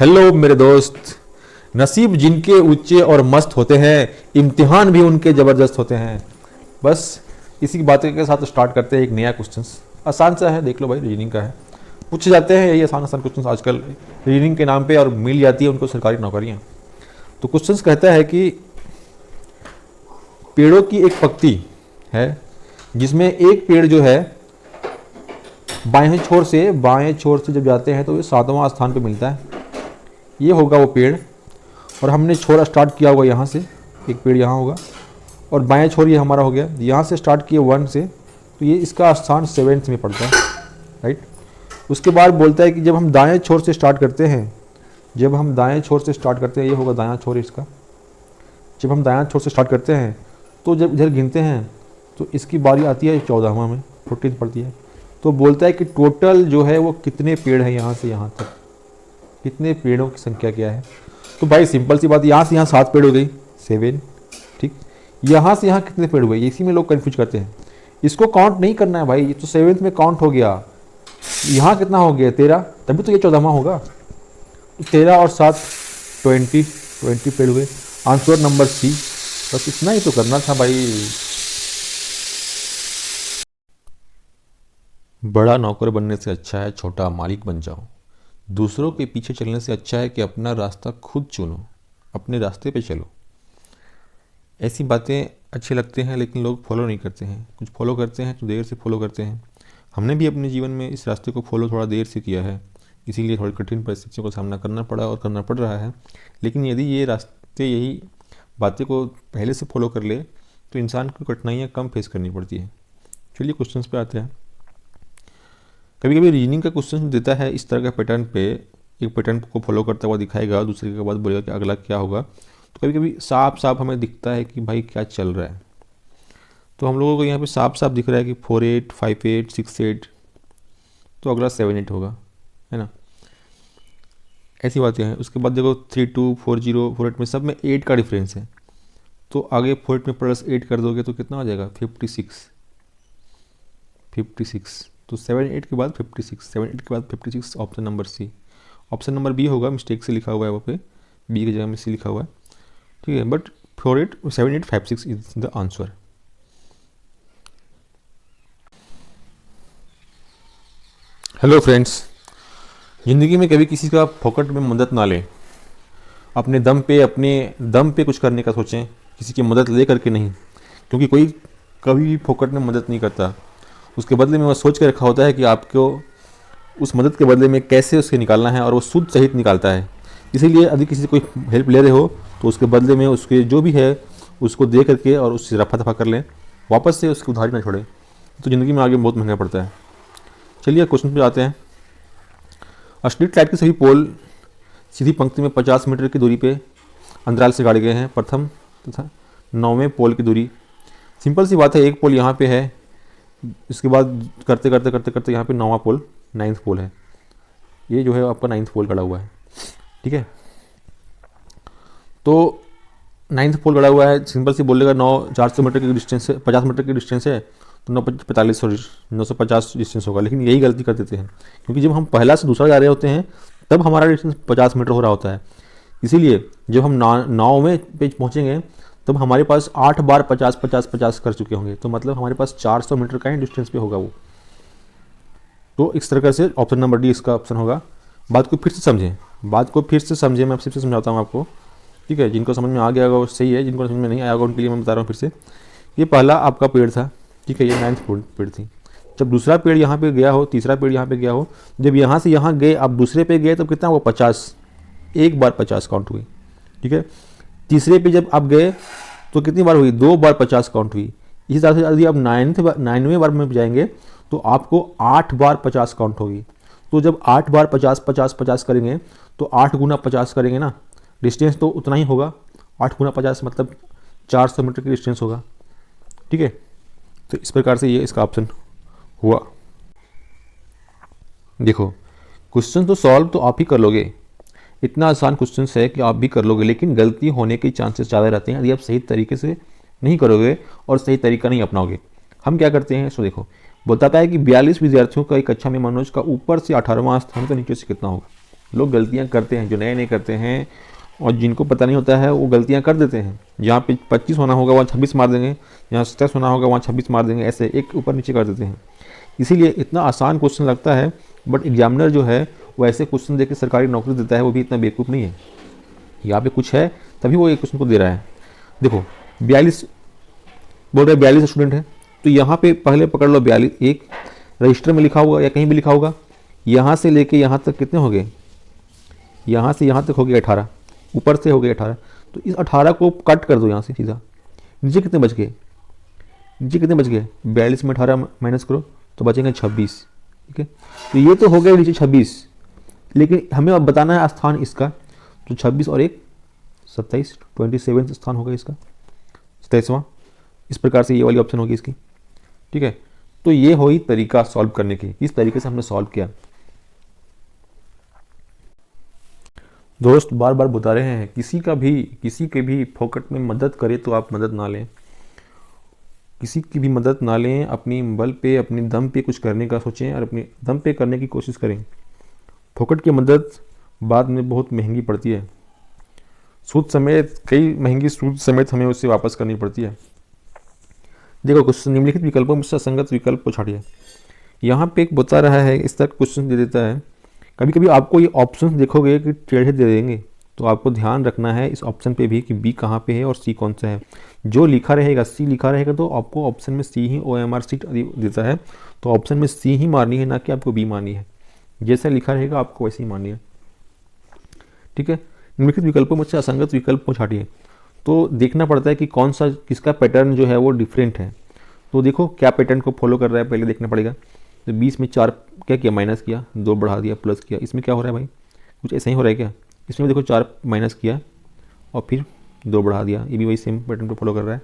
Hello मेरे दोस्त। नसीब जिनके ऊंचे और मस्त होते हैं, इम्तिहान भी उनके ज़बरदस्त होते हैं। बस इसी की बातें के साथ स्टार्ट करते हैं एक नया क्वेश्चंस। आसान सा है, देख लो भाई, रीजनिंग का है। पूछे जाते हैं यही आसान आसान क्वेश्चंस आजकल रीजनिंग के नाम पे, और मिल जाती है उनको सरकारी नौकरियां। तो क्वेश्चंस कहता है कि पेड़ों की एक पंक्ति है जिसमें एक पेड़ जो है बाएं छोर से जब जाते हैं तो ये 7वां स्थान पे मिलता है। ये होगा वो पेड़, और हमने छोरा स्टार्ट किया होगा यहाँ से, एक पेड़ यहाँ होगा और बाएं छोर ये हमारा हो गया। यहाँ से स्टार्ट किए 1 से, तो ये इसका स्थान 7th में पड़ता है, राइट। उसके बाद बोलता है कि जब हम दाएं छोर से स्टार्ट करते हैं, ये होगा दायां छोर इसका। जब हम दायां छोर से स्टार्ट करते हैं तो जब इधर गिनते हैं तो इसकी बारी आती है 14वां में, 14th पड़ती है। तो बोलता है कि टोटल जो है वो कितने पेड़ हैं यहाँ से यहाँ तक, कितने पेड़ों की संख्या क्या है। तो भाई सिंपल सी बात, यहाँ से यहाँ 7 पेड़ हो गई, 7, ठीक। यहाँ से यहाँ कितने पेड़ हुए, इसी में लोग कंफ्यूज करते हैं। इसको काउंट नहीं करना है भाई, ये तो 7th में काउंट हो गया। यहाँ कितना हो गया 13, तभी तो ये 14वां होगा। 13 और 7 20 पेड़ हुए। Answer number C. बस इतना ही तो करना था भाई। बड़ा नौकर बनने से अच्छा है छोटा मालिक बन जाओ। दूसरों के पीछे चलने से अच्छा है कि अपना रास्ता खुद चुनो, अपने रास्ते पे चलो। ऐसी बातें अच्छी लगती हैं लेकिन लोग फॉलो नहीं करते हैं। कुछ फॉलो करते हैं तो देर से फॉलो करते हैं। हमने भी अपने जीवन में इस रास्ते को फॉलो थोड़ा देर से किया है, इसीलिए थोड़ी कठिन परिस्थितियों का सामना करना पड़ा और करना पड़ रहा है। लेकिन यदि ये रास्ते, यही बातें को पहले से फॉलो कर ले तो इंसान को कठिनाइयाँ कम फेस करनी पड़ती है। चलिए क्वेश्चंस पे आते हैं। कभी कभी रीजनिंग का क्वेश्चन देता है इस तरह का पैटर्न पे, एक पैटर्न को फॉलो करता हुआ दिखाएगा, दूसरे के बाद बोलेगा कि अगला क्या होगा। तो कभी कभी साफ साफ हमें दिखता है कि भाई क्या चल रहा है। तो हम लोगों को यहाँ पे साफ साफ दिख रहा है कि 4 8 5 8 6 8, तो अगला 7 8 होगा, है ना। ऐसी बातें हैं। उसके बाद देखो 3 2 4 0 4 8 में सब में 8 का डिफरेंस है। तो आगे 4 8 में +8 कर दोगे तो कितना हो जाएगा 56। तो 7 8 के बाद 56, 7 8 के बाद 56, option number C. Option number B होगा, मिस्टेक से लिखा हुआ है वहाँ पे, बी की जगह में सी लिखा हुआ है, ठीक है। But 4 8 7 8 5 6 is the answer. Hello friends, ज़िंदगी में कभी किसी का फोकट में मदद ना लें। अपने दम पे कुछ करने का सोचें, किसी की मदद ले करके नहीं। क्योंकि कोई कभी भी फोकट में मदद नहीं करता, उसके बदले में वो सोच के रखा होता है कि आपको उस मदद के बदले में कैसे उसके निकालना है, और वो सूद सहित निकालता है। इसीलिए यदि किसी से कोई हेल्प ले रहे हो तो उसके बदले में उसके जो भी है उसको दे करके और उससे रफा दफा कर लें, वापस से उसकी उधारी ना छोड़ें। तो ज़िंदगी में आगे बहुत महंगा पड़ता है। चलिए क्वेश्चन पे आते हैं। स्ट्रीट लाइट के सभी पोल सीधी पंक्ति में 50 मीटर की दूरी पे अंतराल से गाड़े गए हैं। प्रथम तथा 9वें पोल की दूरी, सिंपल सी बात है, एक पोल यहाँ पे है, इसके बाद करते करते करते करते यहाँ पे 9वां पोल, 9th पोल है। ये जो है आपका 9th पोल गड़ा हुआ है, ठीक है। तो 9th पोल गड़ा हुआ है, सिंपल सी बोलेगा 400 मीटर की डिस्टेंस है, 50 मीटर की डिस्टेंस है, तो 950 डिस्टेंस होगा। लेकिन यही गलती कर देते हैं, क्योंकि जब हम पहला से दूसरा जा रहे होते हैं तब हमारा डिस्टेंस 50 मीटर हो रहा होता है। इसीलिए जब हम 9वें पेज पहुँचेंगे तब हमारे पास 8 बार 50 50 50 कर चुके होंगे। तो मतलब हमारे पास 400 मीटर का ही डिस्टेंस पे होगा वो। तो इस तरह से ऑप्शन नंबर डी इसका ऑप्शन होगा। बात को फिर से समझें, मैं फिर से समझाता हूँ आपको, ठीक है। जिनको समझ में आ गया होगा वो सही है, जिनको समझ में नहीं आया होगा उनके लिए मैं बता रहा हूँ फिर से। ये पहला आपका पेड़ था, ठीक है, ये 9th पेड़ थी। जब दूसरा पेड़ यहाँ पे गया हो, तीसरा पेड़ यहाँ पे गया हो, जब यहाँ से यहाँ गए आप दूसरे पे गए तब कितना हुआ 50, एक बार 50 काउंट हुई, ठीक है। तीसरे पे जब आप गए तो कितनी बार हुई, 2 बार 50 काउंट हुई। इसी तरह से यदि आप 9वें बार में जाएंगे तो आपको 8 बार 50 काउंट होगी। तो जब 8 बार 50 50 50 करेंगे तो 8 गुना 50 करेंगे ना, डिस्टेंस तो उतना ही होगा। 8 गुना 50 मतलब 400 मीटर की डिस्टेंस होगा, ठीक है। तो इस प्रकार से ये इसका ऑप्शन हुआ। देखो क्वेश्चन तो सॉल्व तो आप ही कर लोगे, इतना आसान क्वेश्चन है कि आप भी कर लोगे, लेकिन गलती होने के चांसेस ज़्यादा रहते हैं यदि आप सही तरीके से नहीं करोगे और सही तरीका नहीं अपनाओगे। हम क्या करते हैं, सो देखो बताता है कि 42 विद्यार्थियों का एक कक्षा में मनोज का ऊपर से 18वां स्थान तो नीचे से कितना होगा। लोग गलतियाँ करते हैं, जो नए नए करते हैं और जिनको पता नहीं होता है वो गलतियाँ कर देते हैं। जहाँ पे 25 होना होगा वहाँ 26 मार देंगे, जहाँ 27 होना होगा वहाँ 26 मार देंगे, ऐसे एक ऊपर नीचे कर देते हैं। इसीलिए इतना आसान क्वेश्चन लगता है, बट एग्जामिनर जो है वो ऐसे क्वेश्चन देकर सरकारी नौकरी देता है, वो भी इतना बेवकूफ़ नहीं है। यहाँ पे कुछ है तभी वो एक क्वेश्चन को दे रहा है। देखो 42 बोल रहे 42 स्टूडेंट है, तो यहाँ पे पहले पकड़ लो 42, एक रजिस्टर में लिखा होगा या कहीं भी लिखा होगा। यहाँ से लेके यहाँ तक कितने हो गए, यहाँ से यहाँ तक हो गया 18, ऊपर से हो गया 18, तो इस 18 को कट कर दो यहाँ से सीधा। नीचे कितने बच गए, नीचे कितने बच गए, 42 में 18 माइनस करो तो बचेंगे 26। ठीक है, तो ये तो हो गया नीचे 26, लेकिन हमें अब बताना है स्थान इसका, तो 26 और 1 27, 27 स्थान होगा इसका, 27वां। इस प्रकार से ये वाली ऑप्शन होगी इसकी। ठीक है, तो ये हो ही तरीका सॉल्व करने की, इस तरीके से हमने सॉल्व किया। दोस्त बार बार बता रहे हैं, किसी के भी फोकट में मदद करे तो आप मदद ना लें, किसी की भी मदद ना लें, अपनी बल पे अपनी दम पे कुछ करने का सोचें और अपने दम पे करने की कोशिश करें। फोकट की मदद बाद में बहुत महंगी पड़ती है, सूद समेत, कई महंगी सूद समेत हमें उससे वापस करनी पड़ती है। देखो कुछ निम्नलिखित विकल्पों में से असंगत विकल्प को छाड़िए। यहाँ पे एक बता रहा है, इस तरह क्वेश्चन दे देता है। कभी कभी आपको ये ऑप्शन देखोगे कि टेढ़े दे देंगे, तो आपको ध्यान रखना है इस ऑप्शन पे भी कि बी कहाँ पे है और सी कौन सा है। जो लिखा रहेगा सी लिखा रहेगा तो आपको ऑप्शन में सी ही OMR सीट देता है, तो ऑप्शन में सी ही मारनी है, ना कि आपको बी मारनी है। जैसा लिखा रहेगा आपको वैसे ही मारनी है। ठीक है, निम्नलिखित विकल्पों में से असंगत विकल्प को छाटिए। तो देखना पड़ता है कि कौन सा किसका पैटर्न जो है वो डिफरेंट है। तो देखो क्या पैटर्न को फॉलो कर रहा है, पहले देखना पड़ेगा। तो 20 में 4 क्या किया, माइनस किया, 2 बढ़ा दिया, प्लस किया। इसमें क्या हो रहा है भाई, कुछ ऐसा ही हो रहा है क्या? इसमें देखो 4 माइनस किया और फिर 2 बढ़ा दिया, ये भी वही सेम पैटर्न को फॉलो कर रहा है।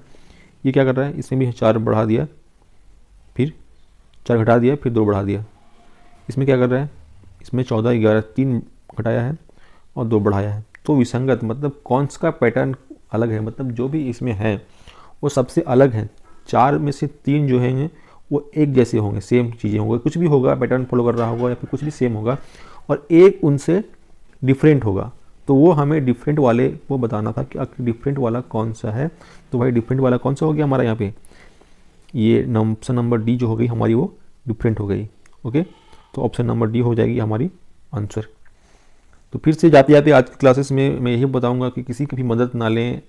ये क्या कर रहा है, इसमें भी 4 बढ़ा दिया, फिर 4 घटा दिया, फिर 2 बढ़ा दिया। इसमें क्या कर रहा है, इसमें 14 11 3 घटाया है और 2 बढ़ाया है। तो विसंगत मतलब कौन सा पैटर्न अलग है, मतलब जो भी इसमें है वो सबसे अलग है। 4 में से 3 जो हैं वो एक जैसे होंगे, सेम चीज़ें होंगे, कुछ भी होगा पैटर्न फॉलो कर रहा होगा या फिर कुछ भी सेम होगा, और एक उनसे डिफरेंट होगा। तो वो हमें डिफरेंट वाले वो बताना था कि डिफरेंट वाला कौन सा है। तो भाई डिफरेंट वाला कौन सा हो गया हमारा, यहाँ पे ये ऑप्शन नंबर डी जो हो गई हमारी वो डिफरेंट हो गई। ओके, तो ऑप्शन नंबर डी हो जाएगी हमारी आंसर। तो फिर से जाते जाते आज की क्लासेस में मैं यही बताऊंगा कि किसी की भी मदद ना लें,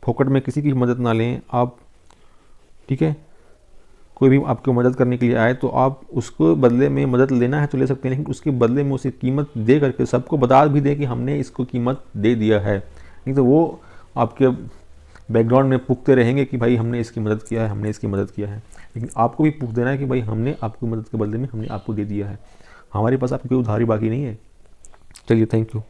फोकट में किसी की मदद ना लें आप। ठीक है, कोई भी आपको मदद करने के लिए आए तो आप उसको बदले में मदद लेना है तो ले सकते हैं, लेकिन उसके बदले में उसे कीमत दे करके सबको बता भी दें कि हमने इसको कीमत दे दिया है। नहीं तो वो आपके बैकग्राउंड में पूछते रहेंगे कि भाई हमने इसकी मदद किया है, हमने इसकी मदद किया है। लेकिन आपको भी पूछ देना है कि भाई हमने आपकी मदद के बदले में हमने आपको दे दिया है, हमारे पास आपकी कोई उधारी बाकी नहीं है। चलिए, थैंक यू।